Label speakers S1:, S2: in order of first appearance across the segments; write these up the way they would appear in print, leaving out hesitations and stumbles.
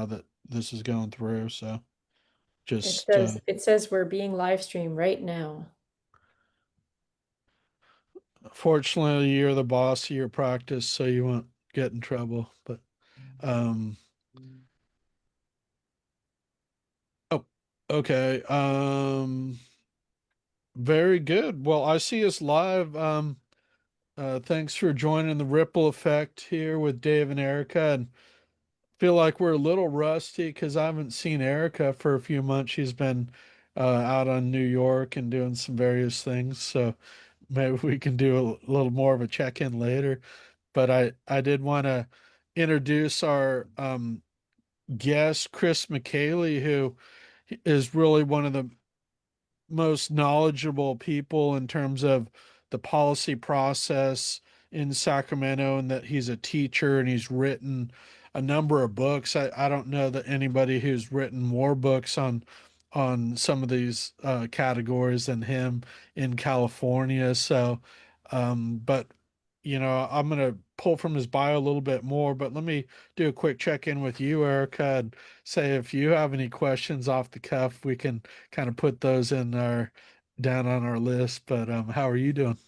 S1: now that this is going through. So
S2: It
S1: just
S2: says it says we're being live streamed right now.
S1: fortunately, you're the boss of your practice, so you won't get in trouble. But um, oh, okay. Very good. Well, I see us live. Thanks for joining the Ripple Effect here with Dave and Erica. And feel like we're a little rusty because I haven't seen Erica for a few months. She's been out on New York and doing some various things. So maybe we can do a little more of a check-in later. But I did want to introduce our guest, Chris Micheli, who is really one of the most knowledgeable people in terms of the policy process in Sacramento, and that he's a teacher and he's written a number of books. I don't know that anybody who's written more books on some of these categories than him in California. So, but I'm going to pull from his bio a little bit more, but let me do a quick check in with you, Erica, and say if you have any questions off the cuff, we can kind of put those in our down on our list. But how are you doing?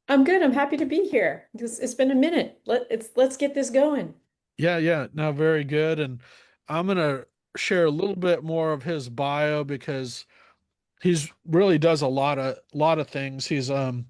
S2: I'm good. I'm happy to be here. It's been a minute. Let's get this going.
S1: Yeah, yeah, no, very good. And I'm gonna share a little bit more of his bio because he's really does a lot of things. He's a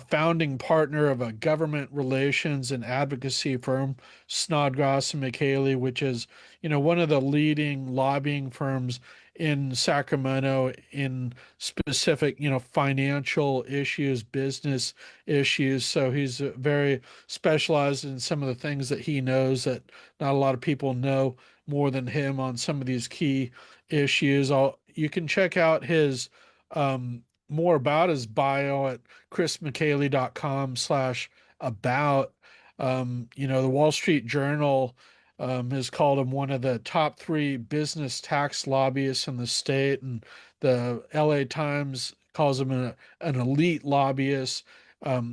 S1: founding partner of a government relations and advocacy firm, Snodgrass and Micheli, which is, one of the leading lobbying firms in Sacramento in specific, financial issues, business issues. So he's very specialized in some of the things that he knows that not a lot of people know more than him on some of these key issues. You can check out his more about his bio at chrismicheli.com/about. The Wall Street Journal has called him one of the top three business tax lobbyists in the state, and the LA Times calls him an elite lobbyist.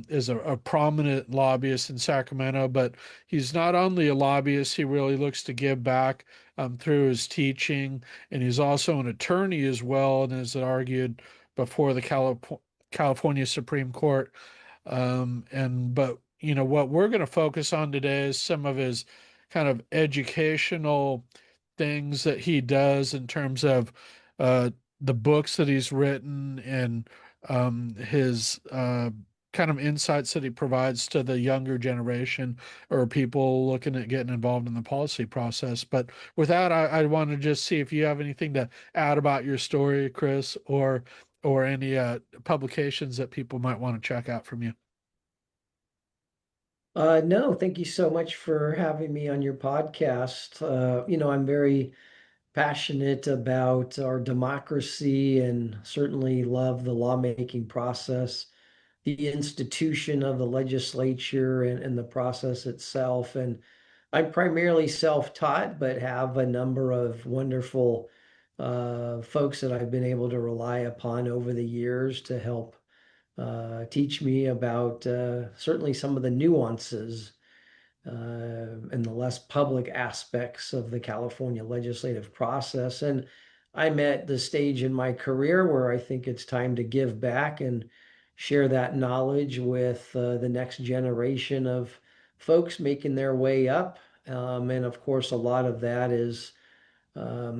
S1: Is a prominent lobbyist in Sacramento, but he's not only a lobbyist, he really looks to give back through his teaching, and he's also an attorney as well, and has argued before the California Supreme Court. And but what we're going to focus on today is some of his kind of educational things that he does in terms of uh, the books that he's written and his kind of insights that he provides to the younger generation or people looking at getting involved in the policy process. But with that, I want to just see if you have anything to add about your story, Chris, or any publications that people might want to check out from you.
S3: No, thank you so much for having me on your podcast. I'm very passionate about our democracy and certainly love the lawmaking process, the institution of the legislature and the process itself. And I'm primarily self-taught, but have a number of wonderful folks that I've been able to rely upon over the years to help teach me about certainly some of the nuances and the less public aspects of the California legislative process. And I'm at the stage in my career where I think it's time to give back and share that knowledge with the next generation of folks making their way up. And of course, a lot of that is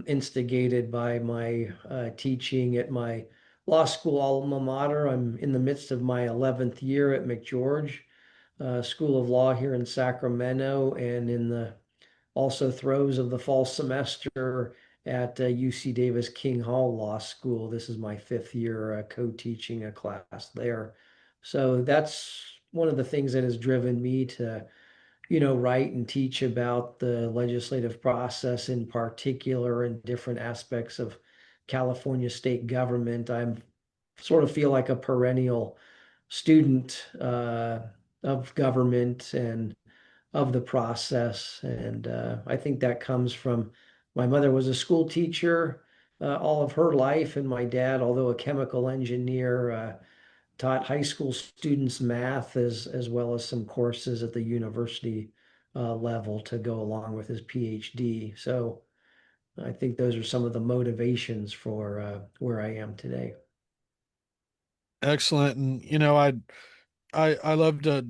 S3: instigated by my teaching at my law school alma mater. I'm in the midst of my 11th year at McGeorge School of Law here in Sacramento, and in the also throes of the fall semester at UC Davis King Hall Law School. This is my 5th year co-teaching a class there. So that's one of the things that has driven me to write and teach about the legislative process in particular and different aspects of California state government. I'm sort of feel like a perennial student of government and of the process. And I think that comes from my mother was a school teacher all of her life, and my dad, although a chemical engineer, taught high school students math as well as some courses at the university level to go along with his PhD. So I think those are some of the motivations for where I am today.
S1: Excellent. And I love to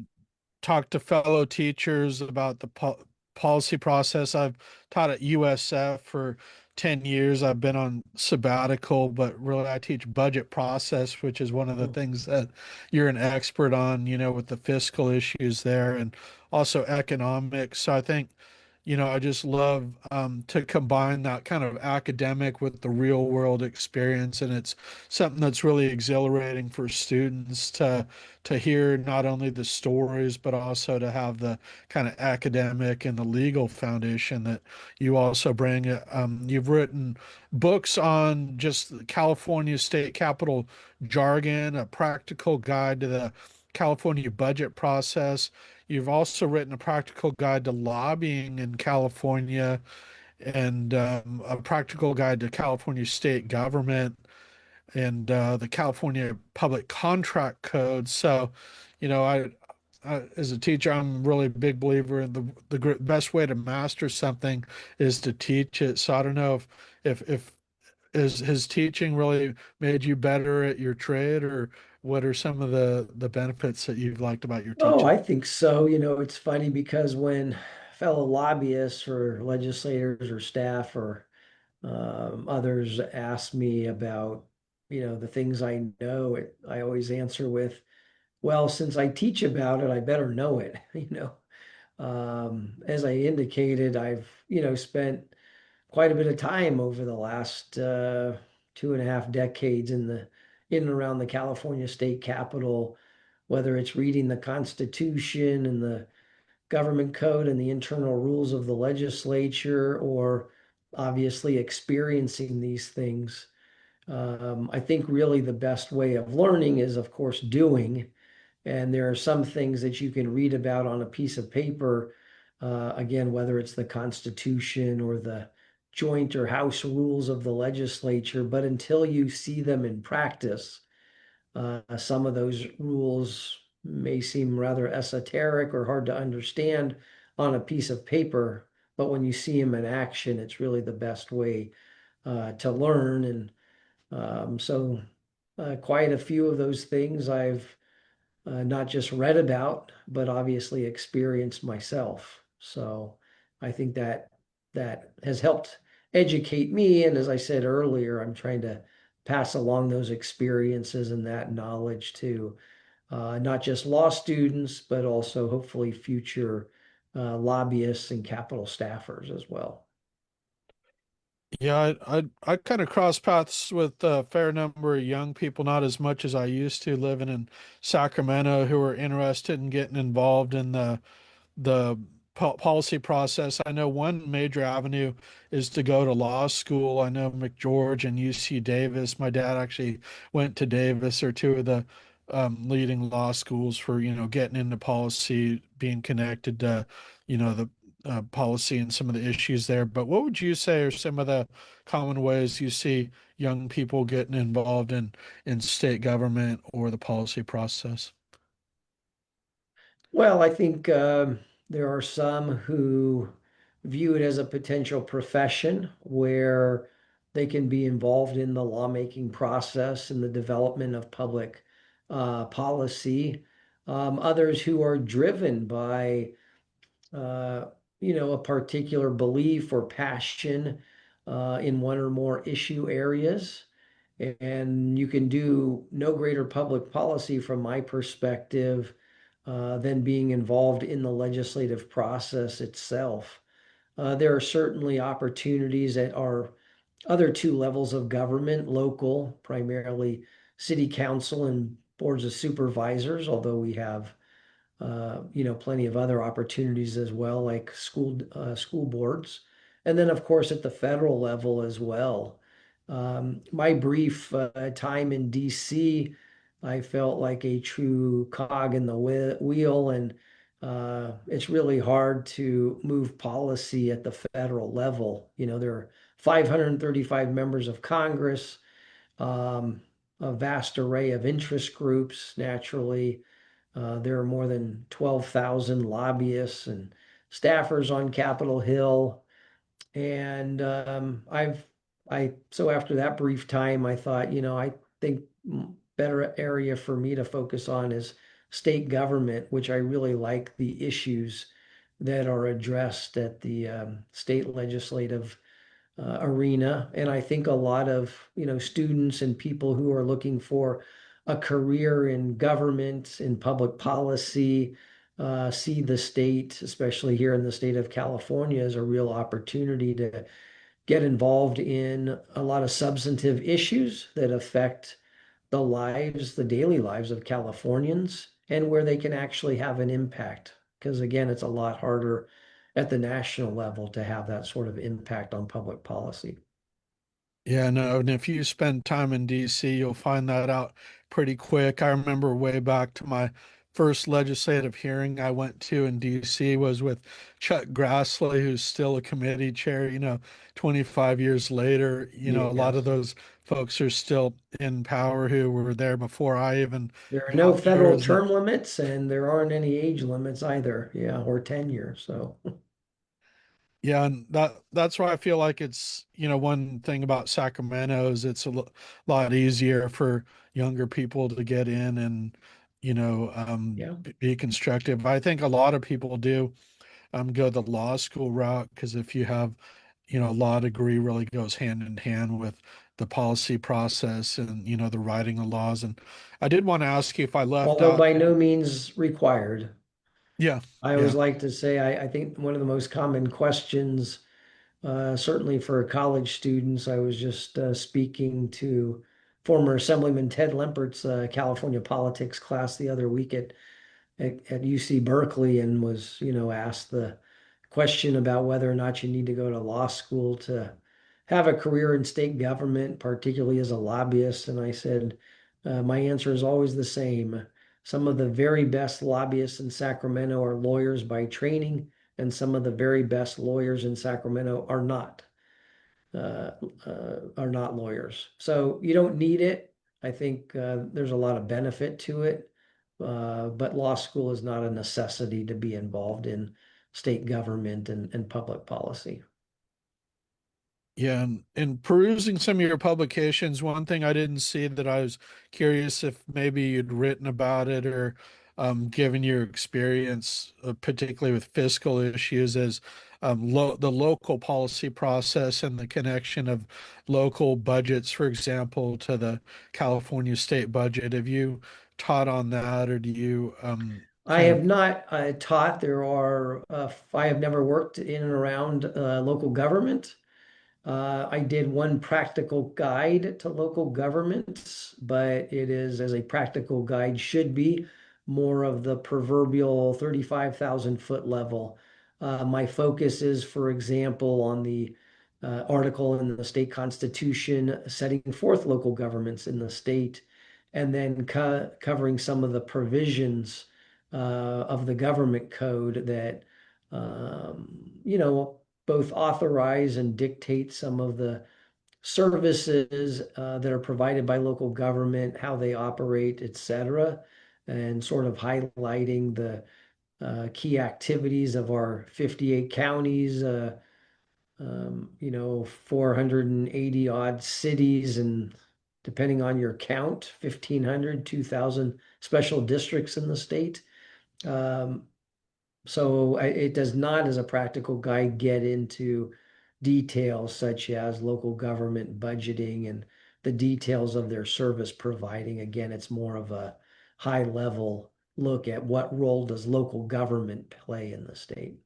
S1: talk to fellow teachers about the policy process. I've taught at USF for 10 years. I've been on sabbatical, but really I teach budget process, which is one of the
S3: Oh,
S1: things that you're an expert on, with the fiscal issues there and also economics. So I think, I just love to combine that kind of academic with the real world experience. And it's something that's really exhilarating for students to hear not only the stories, but also to have the kind of academic and the legal foundation that you also bring. You've written books on just the California state capital jargon, a practical guide to the California budget process. You've also written a practical guide to lobbying in California and a practical guide to California state government and the California Public Contract Code. So, as a teacher, I'm really a big believer in the best way to master something is to teach it. So I don't know if is his teaching really made you better at your trade, or what are some of the benefits that you've liked about your
S3: oh,
S1: teaching?
S3: I think so. It's funny because when fellow lobbyists or legislators or staff or others ask me about, the things I know, I always answer with, well, since I teach about it, I better know it. As I indicated, I've, spent quite a bit of time over the last 2.5 decades in and around the California state capitol, whether it's reading the Constitution and the government code and the internal rules of the legislature, or obviously experiencing these things. I think really the best way of learning is, of course, doing. And there are some things that you can read about on a piece of paper, again, whether it's the Constitution or the joint or House rules of the legislature, but until you see them in practice, some of those rules may seem rather esoteric or hard to understand on a piece of paper, but when you see them in action, it's really the best way to learn. And quite a few of those things I've not just read about, but obviously experienced myself. So I think that has helped educate me. And as I said earlier, I'm trying to pass along those experiences and that knowledge to not just law students, but also hopefully future lobbyists and capital staffers as well.
S1: Yeah, I kind of cross paths with a fair number of young people, not as much as I used to, living in Sacramento, who are interested in getting involved in the policy process. I know one major avenue is to go to law school. I know McGeorge and UC Davis. My dad actually went to Davis, or two of the leading law schools for, getting into policy, being connected to, the policy and some of the issues there. But what would you say are some of the common ways you see young people getting involved in state government or the policy process?
S3: Well, I think there are some who view it as a potential profession where they can be involved in the lawmaking process and the development of public policy. Others who are driven by, uh, a particular belief or passion in one or more issue areas. And you can do no greater public policy from my perspective than being involved in the legislative process itself. There are certainly opportunities at our other two levels of government, local, primarily city council and boards of supervisors, although we have plenty of other opportunities as well, like school boards, and then of course at the federal level as well. My brief time in DC, I felt like a true cog in the wheel, and it's really hard to move policy at the federal level. There are 535 members of Congress, a vast array of interest groups, naturally. There are more than 12,000 lobbyists and staffers on Capitol Hill. And so after that brief time, I thought, I think better area for me to focus on is state government, which I really like the issues that are addressed at the state legislative arena. And I think a lot of, students and people who are looking for a career in government, in public policy, see the state, especially here in the state of California, as a real opportunity to get involved in a lot of substantive issues that affect the daily lives of Californians, and where they can actually have an impact. Because again, it's a lot harder at the national level to have that sort of impact on public policy.
S1: Yeah, no, and if you spend time in DC, you'll find that out pretty quick. I remember way back to my first legislative hearing I went to in DC was with Chuck Grassley, who's still a committee chair, 25 years later. A lot of
S3: Yes.
S1: those folks are still in power who were there before I even
S3: There are no
S1: got there.
S3: federal term limits and there aren't any age limits either. Yeah, or tenure. So,
S1: Yeah, and that's why I feel like it's, one thing about Sacramento is it's a lot easier for younger people to get in and,
S3: yeah.
S1: be constructive. I think a lot of people do go the law school route because if you have, a law degree really goes hand in hand with the policy process and, the writing of laws. And I did want to ask you if I left
S3: Although
S1: out.
S3: by no means required.
S1: Yeah,
S3: I always
S1: yeah.
S3: like to say, I think one of the most common questions, certainly for college students, I was just speaking to former Assemblyman Ted Lempert's California politics class the other week at UC Berkeley, and was, asked the question about whether or not you need to go to law school to have a career in state government, particularly as a lobbyist. And I said, my answer is always the same. Some of the very best lobbyists in Sacramento are lawyers by training, and some of the very best lawyers in Sacramento uh, are not lawyers. So you don't need it. I think there's a lot of benefit to it, but law school is not a necessity to be involved in state government and public policy.
S1: Yeah, and perusing some of your publications, one thing I didn't see that I was curious if maybe you'd written about it or given your experience, particularly with fiscal issues, is the local policy process and the connection of local budgets, for example, to the California state budget. Have you taught on that, or do you
S3: I
S1: kind
S3: have
S1: of?
S3: not taught. I have never worked in and around local government. I did one practical guide to local governments, but it is, as a practical guide should be, more of the proverbial 35,000 foot level. My focus is, for example, on the article in the state constitution setting forth local governments in the state, and then covering some of the provisions of the government code that, both authorize and dictate some of the services that are provided by local government, how they operate, et cetera, and sort of highlighting the key activities of our 58 counties, 480 odd cities, and depending on your count, 1,500, 2,000 special districts in the state. Um, it does not, as a practical guide, get into details such as local government budgeting and the details of their service providing. Again, it's more of a high level look at what role does local government play in the state.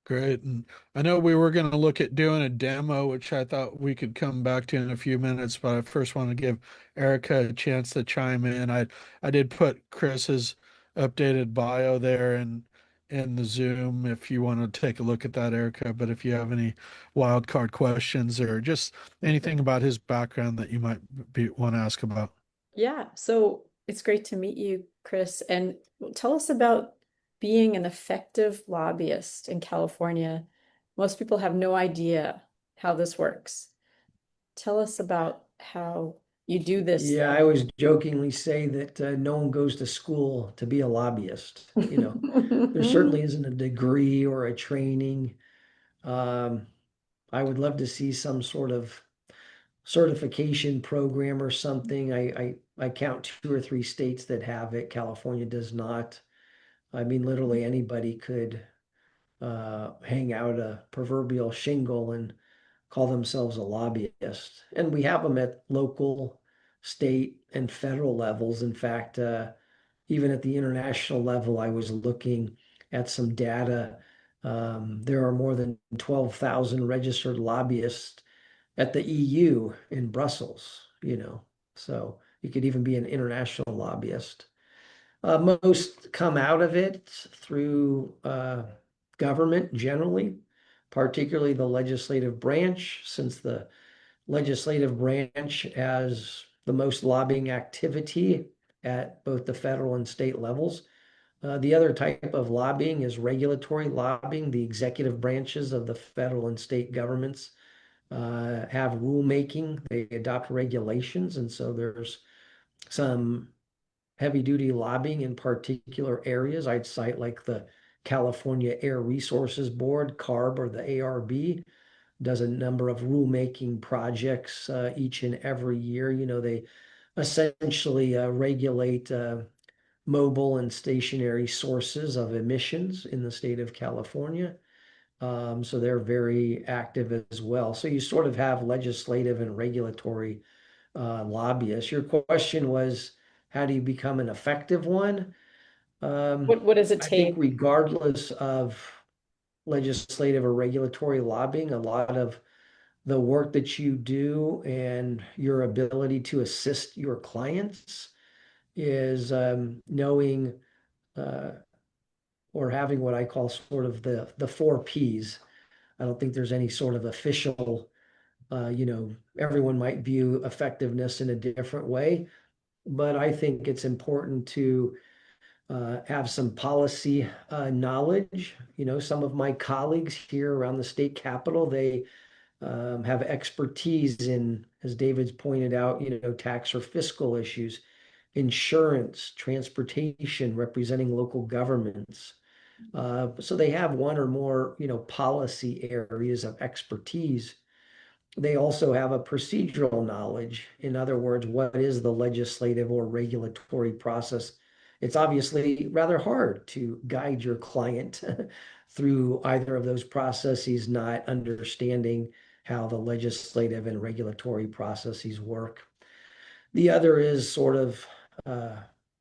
S1: Great. And I know we were going to look at doing a demo, which I thought we could come back to in a few minutes, but I first want to give Erica a chance to chime in. I did put Chris's updated bio there and in the Zoom if you want to take a look at that, Erica. But if you have any wild card questions or just anything about his background that you might want to ask about.
S2: Yeah, so it's great to meet you, Chris. And tell us about being an effective lobbyist in California. Most people have no idea how this works. Tell us about how you do this
S3: Yeah, I always jokingly say that no one goes to school to be a lobbyist. There
S2: thing.
S3: certainly isn't a degree or a training. Um, I would love to see some sort of certification program or something. I count two or three states that have it. California does not. I mean, literally anybody could hang out a proverbial shingle and call themselves a lobbyist. And we have them at local, state, and federal levels. In fact, even at the international level, I was looking at some data. There are more than 12,000 registered lobbyists at the EU in Brussels. So you could even be an international lobbyist. Most come out of it through government generally, particularly the legislative branch, since the legislative branch has the most lobbying activity at both the federal and state levels. The other type of lobbying is regulatory lobbying. The executive branches of the federal and state governments have rulemaking, they adopt regulations, and so there's some heavy duty lobbying in particular areas. I'd cite like the California Air Resources Board, CARB, or the ARB does a number of rulemaking projects each and every year. They essentially regulate mobile and stationary sources of emissions in the state of California. So they're very active as well. So you sort of have legislative and regulatory lobbyists. Your question was, how do you become an effective one?
S2: What does it
S3: I think
S2: take?
S3: regardless of legislative or regulatory lobbying, a lot of the work that you do and your ability to assist your clients is knowing uh, or having what I call sort of the four P's. I don't think there's any sort of official, everyone might view effectiveness in a different way, but I think it's important to have some policy knowledge. Some of my colleagues here around the state capitol, they have expertise in, as David's pointed out, tax or fiscal issues, insurance, transportation, representing local governments. So they have one or more, policy areas of expertise. They also have a procedural knowledge. In other words, what is the legislative or regulatory process? It's obviously rather hard to guide your client through either of those processes, not understanding how the legislative and regulatory processes work. The other is sort of uh,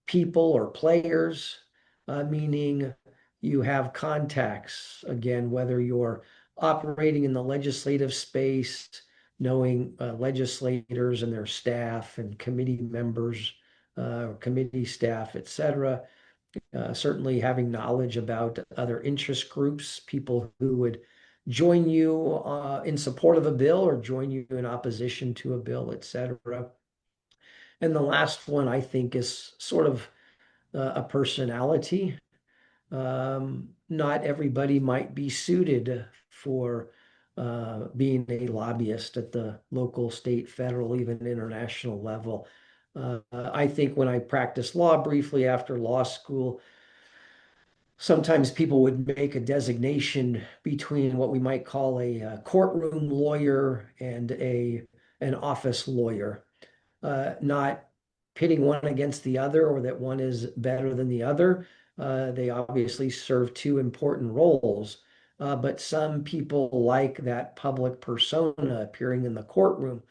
S3: people or players, meaning you have contacts, again, whether you're operating in the legislative space, knowing legislators and their staff and committee members, committee staff, et cetera. Certainly having knowledge about other interest groups, people who would join you in support of a bill or join you in opposition to a bill, et cetera. And the last one, I think, is sort of a personality. Not everybody might be suited for being a lobbyist at the local, state, federal, even international level. I think when I practiced law briefly after law school, sometimes people would make a designation between what we might call a courtroom lawyer and an office lawyer, not pitting one against the other or that one is better than the other. They obviously serve two important roles, but some people like that public persona appearing in the courtroom,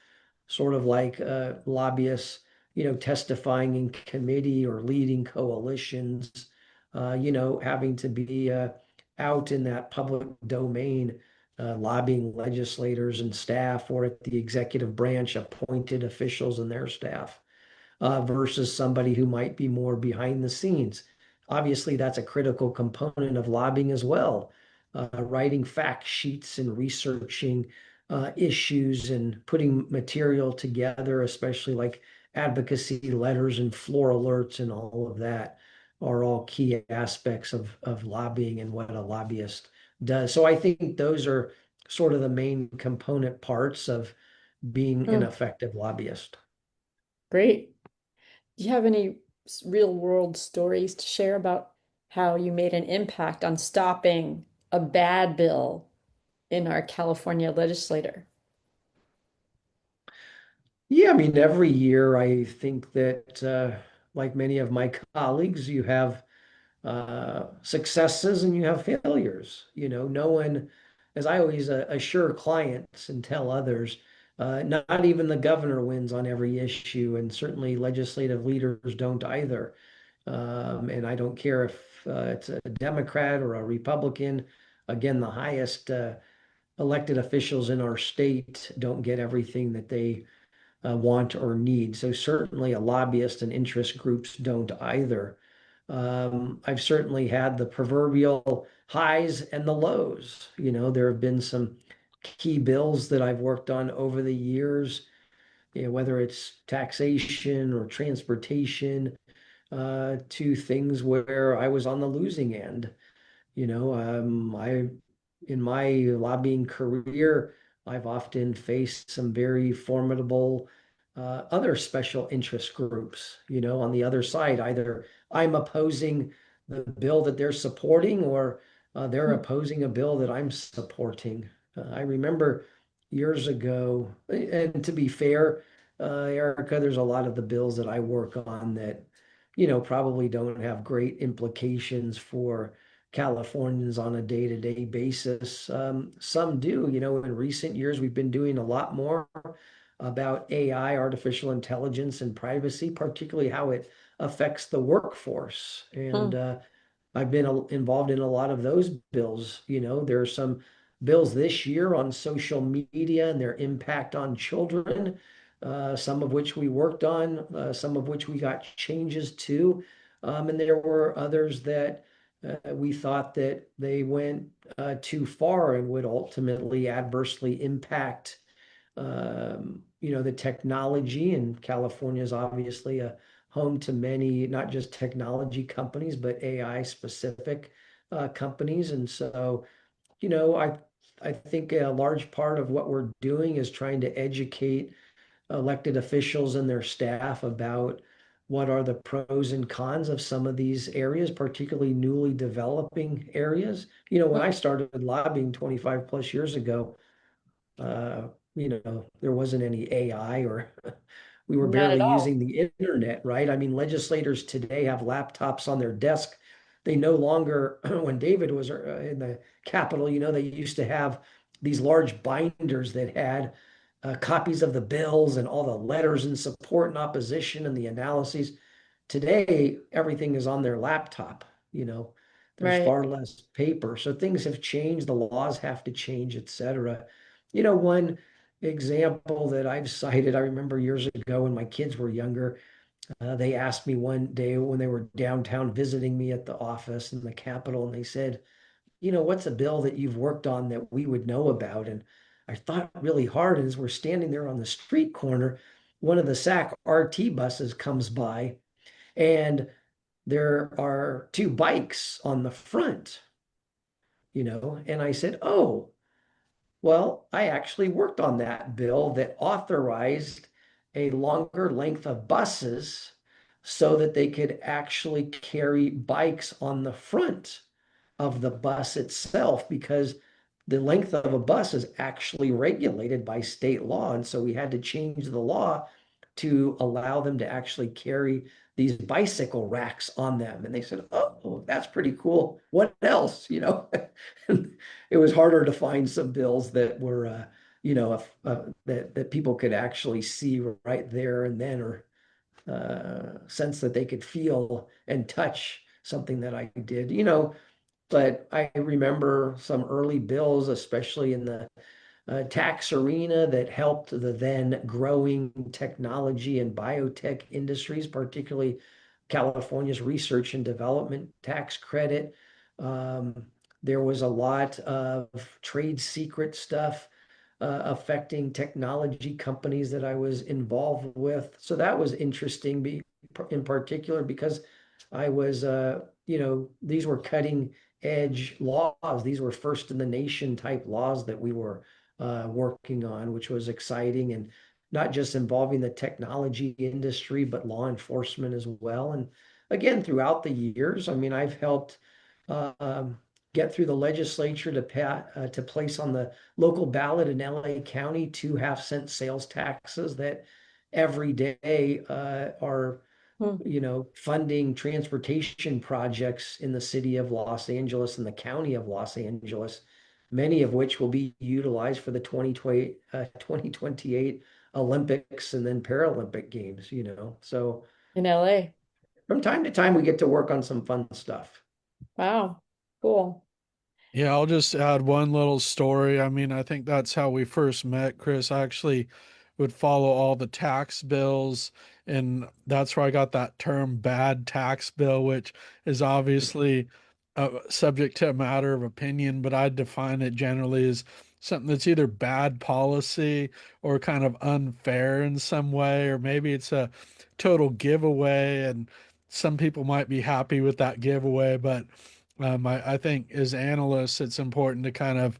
S3: sort of like lobbyists, testifying in committee or leading coalitions, having to be out in that public domain, lobbying legislators and staff, or at the executive branch, appointed officials and their staff, versus somebody who might be more behind the scenes. Obviously, that's a critical component of lobbying as well. Writing fact sheets and researching issues and putting material together, especially like advocacy letters and floor alerts and all of that, are all key aspects of lobbying and what a lobbyist does. So I think those are sort of the main component parts of being an
S2: Oh,
S3: effective lobbyist.
S2: great. Do you have any real world stories to share about how you made an impact on stopping a bad bill in our California legislator?
S3: Yeah, I mean, every year I think that, like many of my colleagues, you have successes and you have failures. No one, as I always assure clients and tell others, not even the governor wins on every issue, and certainly legislative leaders don't either. And I don't care if it's a Democrat or a Republican. Again, the highest elected officials in our state don't get everything that they want or need. So certainly a lobbyist and interest groups don't either. I've certainly had the proverbial highs and the lows. There have been some key bills that I've worked on over the years, whether it's taxation or transportation, to things where I was on the losing end. In my lobbying career, I've often faced some very formidable other special interest groups, on the other side. Either I'm opposing the bill that they're supporting, or they're opposing a bill that I'm supporting. I remember years ago, and to be fair, Erica, there's a lot of the bills that I work on that, probably don't have great implications for Californians on a day-to-day basis. Some do. In recent years, we've been doing a lot more about AI, artificial intelligence, and privacy, particularly how it affects the workforce. And
S2: Hmm.
S3: I've been involved in a lot of those bills. There are some bills this year on social media and their impact on children, some of which we worked on, some of which we got changes to. And there were others that we thought that they went too far and would ultimately adversely impact the technology. And California is obviously a home to many, not just technology companies, but AI specific companies. And so, I think a large part of what we're doing is trying to educate elected officials and their staff about what are the pros and cons of some of these areas, particularly newly developing areas. When I started lobbying 25 plus years ago, there wasn't any AI, or we were
S2: Not at
S3: barely
S2: all.
S3: using the internet, right? I mean, legislators today have laptops on their desk. They no longer, when David was in the Capitol, they used to have these large binders that had copies of the bills and all the letters in support and opposition and the analyses. Today, everything is on their laptop, there's
S2: Right.
S3: far less paper. So things have changed, the laws have to change, et cetera. One example that I've cited, I remember years ago when my kids were younger, they asked me one day when they were downtown visiting me at the office in the Capitol, and they said, what's a bill that you've worked on that we would know about? And I thought really hard. And as we're standing there on the street corner, one of the SAC RT buses comes by, and there are two bikes on the front, and I said, oh, well, I actually worked on that bill that authorized a longer length of buses so that they could actually carry bikes on the front of the bus itself, because the length of a bus is actually regulated by state law. And so we had to change the law to allow them to actually carry these bicycle racks on them. And they said, oh, that's pretty cool. What else? It was harder to find some bills that were, that people could actually see right there and then, or sense that they could feel and touch something that I did. But I remember some early bills, especially in the tax arena, that helped the then growing technology and biotech industries, particularly California's research and development tax credit. Um, there was a lot of trade secret stuff affecting technology companies that I was involved with. So that was interesting, in particular, because I was, these were cutting edge laws. These were first in the nation type laws that we were working on, which was exciting, and not just involving the technology industry, but law enforcement as well. And again, throughout the years, I mean, I've helped get through the legislature to place on the local ballot in LA County 2.5 cent sales taxes that every day are
S2: Hmm.
S3: funding transportation projects in the city of Los Angeles and the county of Los Angeles, many of which will be utilized for the 2028 Olympics and then Paralympic Games. So
S2: In LA.
S3: from time to time, we get to work on some fun stuff.
S2: Wow. Cool.
S1: Yeah, I'll just add one little story. I mean, I think that's how we first met, Chris. I actually would follow all the tax bills, and that's where I got that term bad tax bill, which is obviously subject to a matter of opinion, but I define it generally as something that's either bad policy or kind of unfair in some way, or maybe it's a total giveaway, and some people might be happy with that giveaway, but I think as analysts, it's important to kind of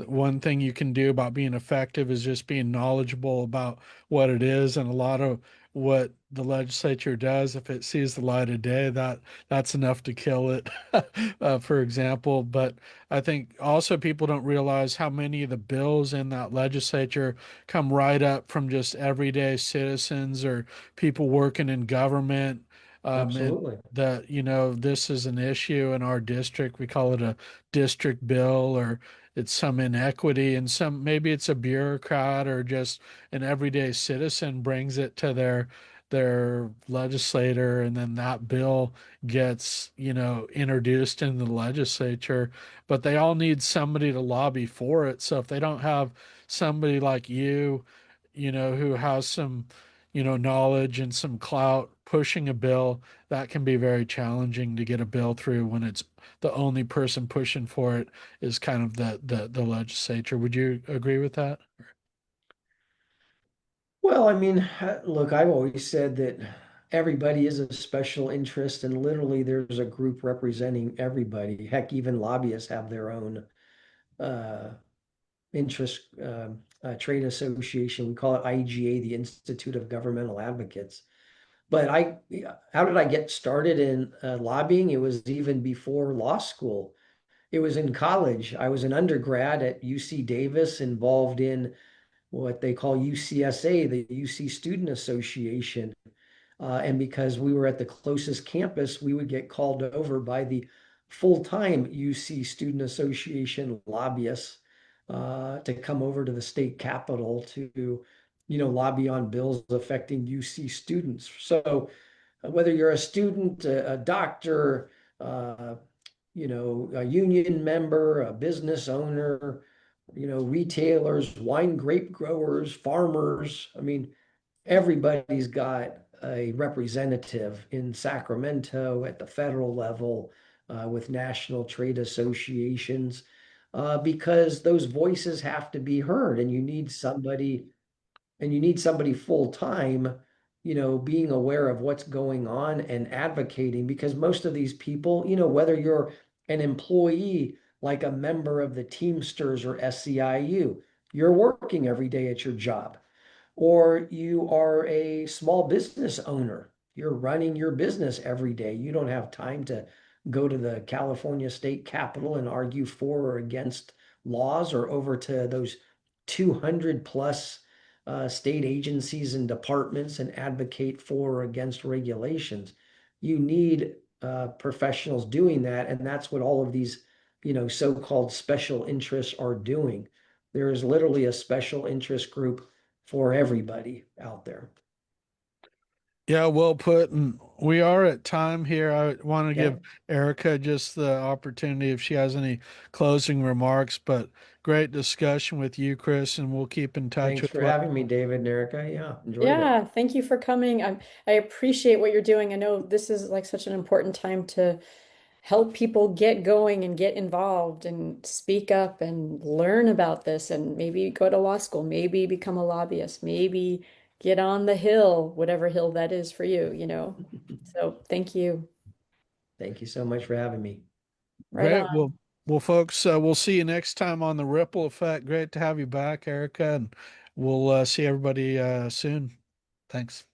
S1: one thing you can do about being effective is just being knowledgeable about what it is. And a lot of what the legislature does, if it sees the light of day, that's enough to kill it, for example. But I think also people don't realize how many of the bills in that legislature come right up from just everyday citizens or people working in government. And
S3: Absolutely.
S1: that, this is an issue in our district. We call it a district bill, or it's some inequity, and some maybe it's a bureaucrat or just an everyday citizen brings it to their legislator, and then that bill gets, introduced in the legislature. But they all need somebody to lobby for it. So if they don't have somebody like you, who has some, knowledge and some clout pushing a bill, that can be very challenging to get a bill through when it's the only person pushing for it is kind of the legislature. Would you agree with that?
S3: Well, I mean, look, I've always said that everybody is a special interest, and literally there's a group representing everybody. Heck, even lobbyists have their own uh, interest trade association. We call it IGA, the Institute of Governmental Advocates. But how did I get started in lobbying? It was even before law school. It was in college. I was an undergrad at UC Davis, involved in what they call UCSA, the UC Student Association. And because we were at the closest campus, we would get called over by the full-time UC Student Association lobbyists to come over to the state capitol to, lobby on bills affecting UC students. So whether you're a student, a doctor, uh, a union member, a business owner, retailers, wine grape growers, farmers. I mean, everybody's got a representative in Sacramento at the federal level with national trade associations because those voices have to be heard, and you need somebody full time, being aware of what's going on and advocating because most of these people, whether you're an employee like a member of the Teamsters or SEIU, you're working every day at your job, or you are a small business owner. You're running your business every day. You don't have time to go to the California state capitol and argue for or against laws or over to those 200 plus state agencies and departments and advocate for or against regulations. You need professionals doing that. And that's what all of these, so-called special interests are doing. There is literally a special interest group for everybody out there.
S1: Yeah, well put. And we are at time here. I want to give
S3: Okay.
S1: Erica just the opportunity if she has any closing remarks, but great discussion with you, Chris, and we'll keep in touch
S3: Thanks
S1: with
S3: for
S1: what.
S3: having me, David and Erica. Yeah, enjoyed it.
S2: Yeah, thank you for coming. I appreciate what you're doing. I know this is like such an important time to help people get going and get involved and speak up and learn about this and maybe go to law school, maybe become a lobbyist, maybe get on the hill, whatever hill that is for you. So thank you.
S3: Thank you so much for having me.
S2: Right
S1: Great.
S2: on.
S1: Well, folks, we'll see you next time on the Ripple Effect. Great to have you back, Erica, and we'll see everybody soon. Thanks.